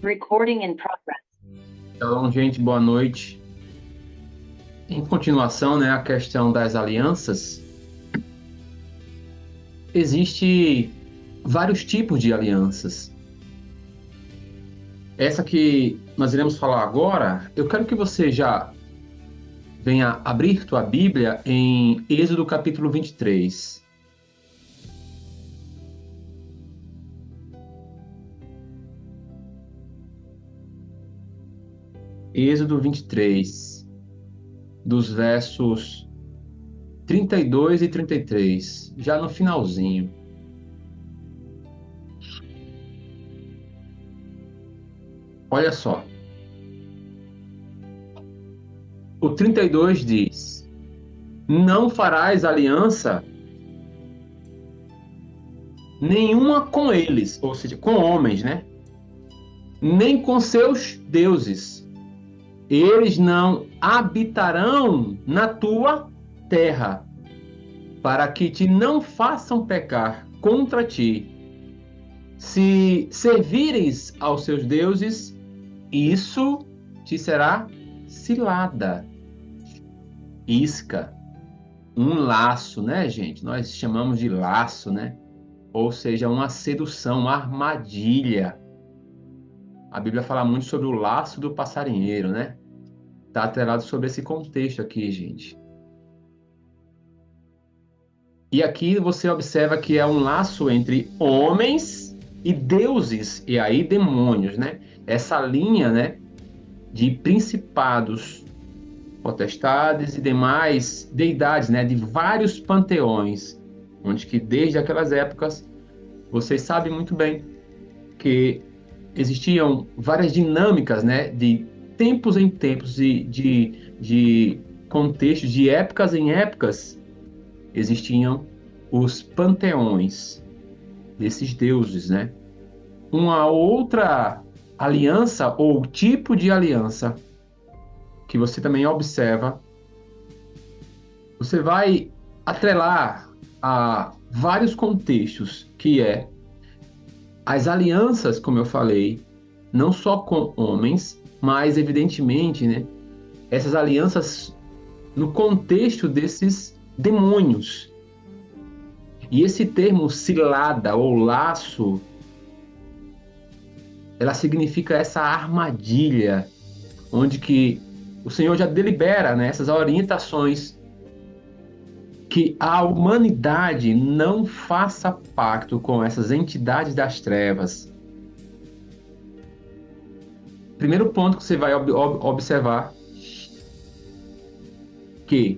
Recording in progress. Então, gente, boa noite. Em continuação, né, a questão das alianças. Existe vários tipos de alianças. Essa que nós iremos falar agora, eu quero que você já venha abrir tua Bíblia em Êxodo capítulo 23. Êxodo 23, dos versos 32 e 33, já no finalzinho. Olha só. O 32 diz: não farás aliança nenhuma com eles, ou seja, com homens, né? Nem com seus deuses. Eles não habitarão na tua terra, para que te não façam pecar contra ti. Se servires aos seus deuses, isso te será cilada, isca, um laço, né, gente? Nós chamamos de laço, né? Ou seja, uma sedução, uma armadilha. A Bíblia fala muito sobre o laço do passarinheiro, né? Está atrelado sobre esse contexto aqui, gente. E aqui você observa que é um laço entre homens e deuses, e aí demônios, né? Essa linha, né, de principados, potestades e demais deidades, né, de vários panteões, onde que desde aquelas épocas, vocês sabem muito bem que existiam várias dinâmicas, né, de tempos em tempos, de contextos, de épocas em épocas, existiam os panteões desses deuses, né? Uma outra aliança ou tipo de aliança que você também observa, você vai atrelar a vários contextos, que é as alianças, como eu falei, não só com homens, mas evidentemente, né, essas alianças no contexto desses demônios. E esse termo cilada ou laço, ela significa essa armadilha, onde que o Senhor já delibera, né, essas orientações que a humanidade não faça pacto com essas entidades das trevas. Primeiro ponto que você vai observar, que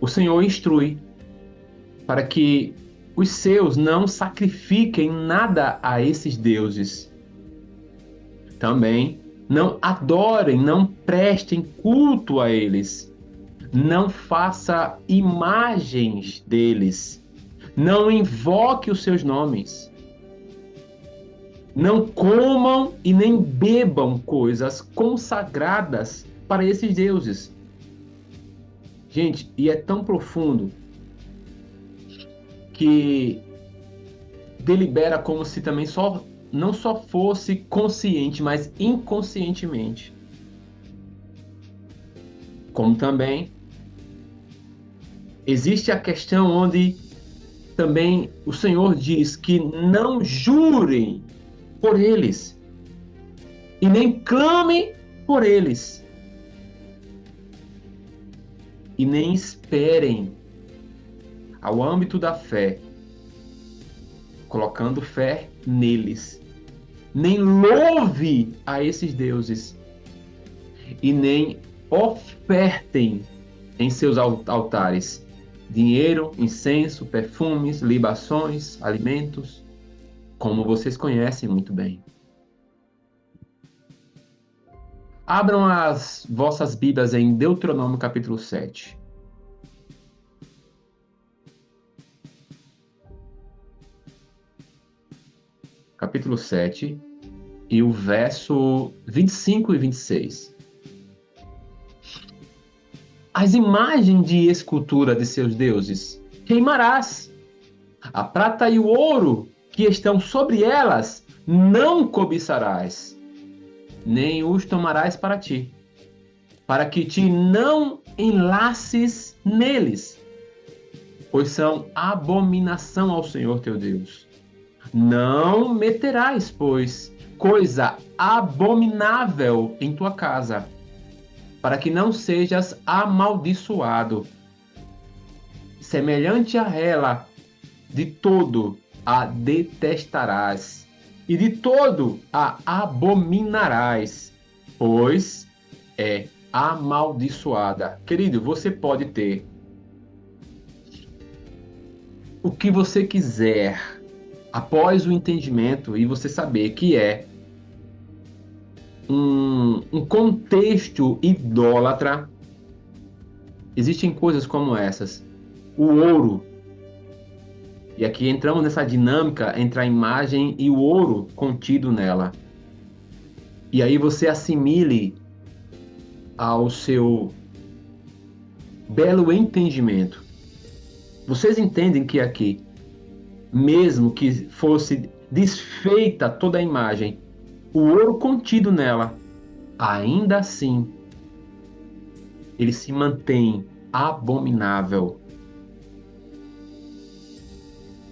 o Senhor instrui para que os seus não sacrifiquem nada a esses deuses. Também não adorem, não prestem culto a eles. Não faça imagens deles. Não invoque os seus nomes. Não comam e nem bebam coisas consagradas para esses deuses. Gente, e é tão profundo que delibera como se também não só fosse consciente, mas inconscientemente. Como também existe a questão onde também o Senhor diz que não jurem por eles e nem clamem por eles e nem esperem ao âmbito da fé, colocando fé neles, nem louve a esses deuses e nem ofertem em seus altares dinheiro, incenso, perfumes, libações, alimentos, como vocês conhecem muito bem. Abram as vossas Bíblias em Deuteronômio capítulo 7. Capítulo 7 e o verso 25 e 26. As imagens de escultura de seus deuses queimarás. A prata e o ouro que estão sobre elas não cobiçarás. nem os tomarás para ti, para que te não enlaces neles, pois são abominação ao Senhor teu Deus. Não meterás, pois, coisa abominável em tua casa, para que não sejas amaldiçoado. Semelhante a ela, de todo a detestarás, e de todo a abominarás, pois é amaldiçoada. Querido, você pode ter o que você quiser após o entendimento e você saber que é um contexto idólatra. Existem coisas como essas. O ouro. E aqui entramos nessa dinâmica entre a imagem e o ouro contido nela. E aí você assimile ao seu belo entendimento. Vocês entendem que aqui, mesmo que fosse desfeita toda a imagem, o ouro contido nela, ainda assim, ele se mantém abominável.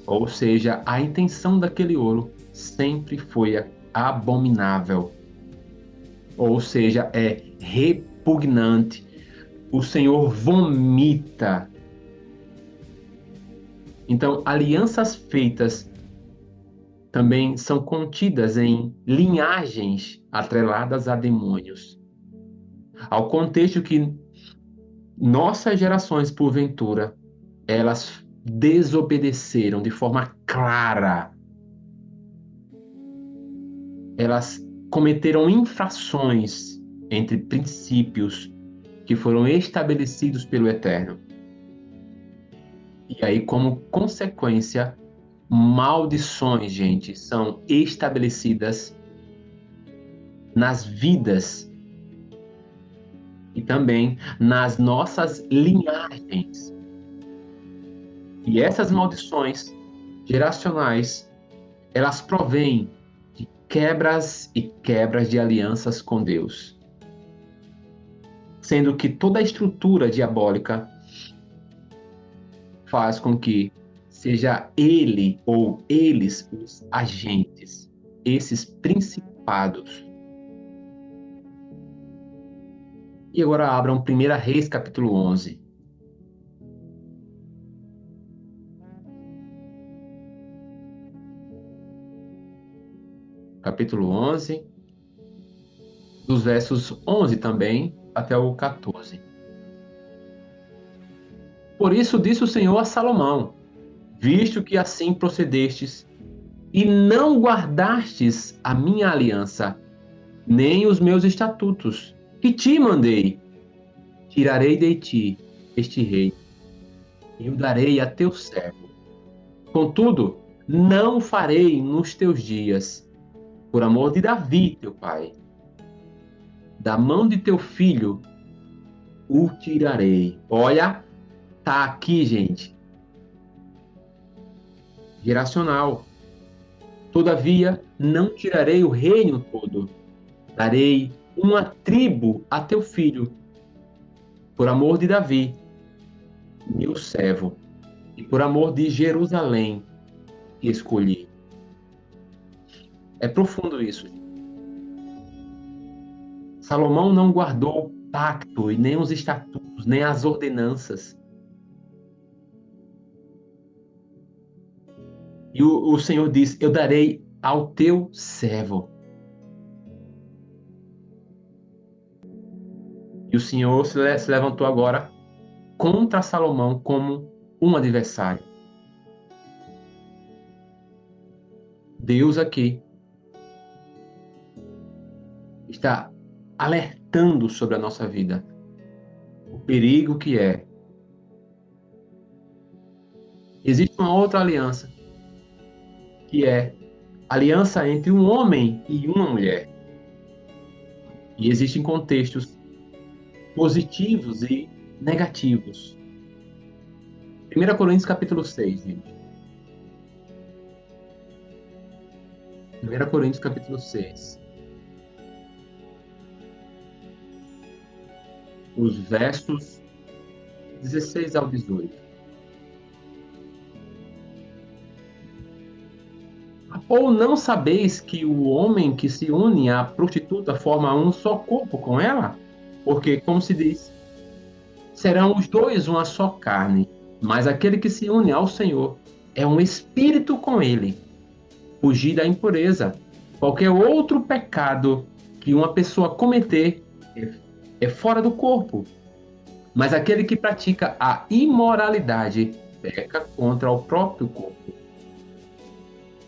Ou seja, a intenção daquele ouro sempre foi abominável. Ou seja, é repugnante. O Senhor vomita. Então, alianças feitas também são contidas em linhagens atreladas a demônios. Ao contexto que nossas gerações, porventura, elas desobedeceram de forma clara. Elas cometeram infrações entre princípios que foram estabelecidos pelo Eterno. E aí, como consequência, maldições, gente, são estabelecidas nas vidas e também nas nossas linhagens. E essas maldições geracionais, elas provêm de quebras e quebras de alianças com Deus. Sendo que toda a estrutura diabólica faz com que seja ele ou eles os agentes, esses principados. E agora abram 1 Reis, capítulo 11. Capítulo 11, dos versos 11 também até o 14. Por isso disse o Senhor a Salomão: visto que assim procedestes e não guardastes a minha aliança, nem os meus estatutos, que te mandei, tirarei de ti este rei e o darei a teu servo. Contudo, não farei nos teus dias, por amor de Davi, teu pai. Da mão de teu filho o tirarei. Olha, tá aqui, gente. Geracional. Todavia, não tirarei o reino todo. Darei uma tribo a teu filho, por amor de Davi, meu servo, e por amor de Jerusalém, que escolhi. É profundo isso. Salomão não guardou o pacto e nem os estatutos, nem as ordenanças. E o Senhor diz: eu darei ao teu servo. E o Senhor se levantou agora contra Salomão como um adversário. Deus aqui está alertando sobre a nossa vida o perigo que é. Existe uma outra aliança, que é aliança entre um homem e uma mulher. E existem contextos positivos e negativos. 1 Coríntios capítulo 6, gente. 1 Coríntios capítulo 6. os versos 16 ao 18. Ou não sabeis que o homem que se une à prostituta forma um só corpo com ela? Porque, como se diz, serão os dois uma só carne. Mas aquele que se une ao Senhor é um espírito com ele. Fugir da impureza. Qualquer outro pecado que uma pessoa cometer é fora do corpo. Mas aquele que pratica a imoralidade peca contra o próprio corpo.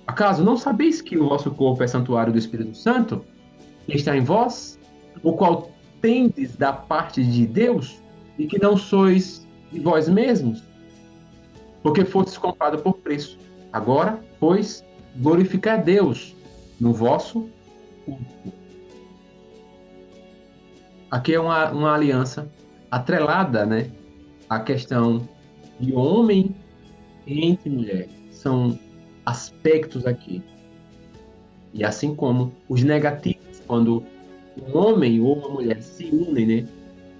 Acaso não sabeis que o vosso corpo é santuário do Espírito Santo, que está em vós, o qual tendes da parte de Deus, e que não sois de vós mesmos, porque fostes comprado por preço? Agora, pois, glorificai a Deus no vosso corpo. Aqui é uma aliança atrelada, né, à questão de homem entre mulher. São aspectos aqui. E assim como os negativos, quando um homem ou uma mulher se unem,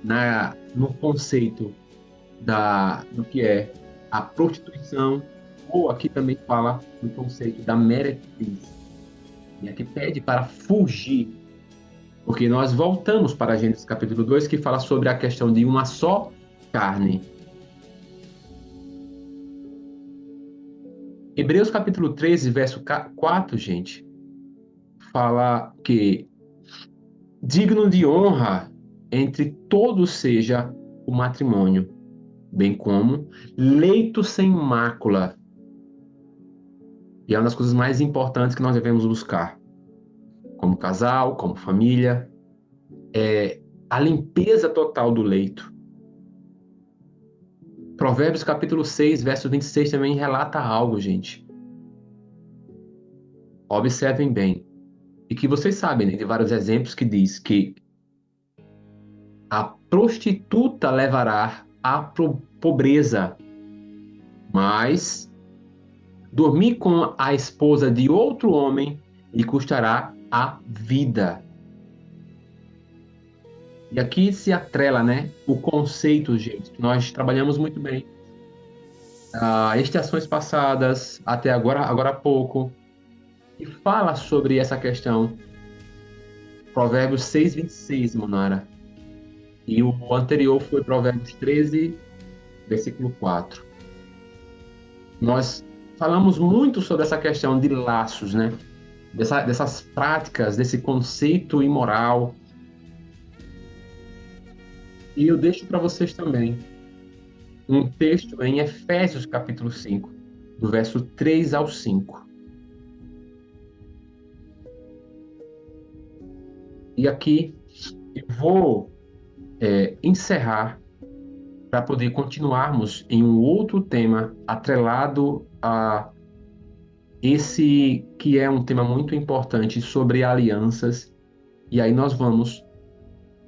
né, no conceito do que é a prostituição, ou aqui também fala no conceito da meretriz. E aqui pede para fugir, porque nós voltamos para Gênesis capítulo 2, que fala sobre a questão de uma só carne. Hebreus capítulo 13, verso 4, gente, fala que digno de honra entre todos seja o matrimônio, bem como leito sem mácula. E é uma das coisas mais importantes que nós devemos buscar, como casal, como família, é a limpeza total do leito. Provérbios capítulo 6, verso 26 também relata algo, gente. Observem bem. E que vocês sabem, né, de vários exemplos que diz que a prostituta levará à pobreza, mas dormir com a esposa de outro homem lhe custará a vida. E aqui se atrela, né, o conceito, gente, que nós trabalhamos muito bem. Estações passadas, até agora há pouco, e fala sobre essa questão. Provérbios 6, 26, Monara. E o anterior foi Provérbios 13, versículo 4. Nós falamos muito sobre essa questão de laços, né? Dessas práticas, desse conceito imoral. E eu deixo para vocês também um texto em Efésios capítulo 5, do verso 3 ao 5. E aqui eu vou encerrar para poder continuarmos em um outro tema atrelado a esse que é um tema muito importante sobre alianças. E aí nós vamos,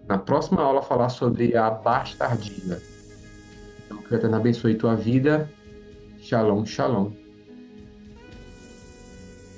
na próxima aula, falar sobre a bastardia. Então, que o Eterno abençoe tua vida. Shalom, shalom.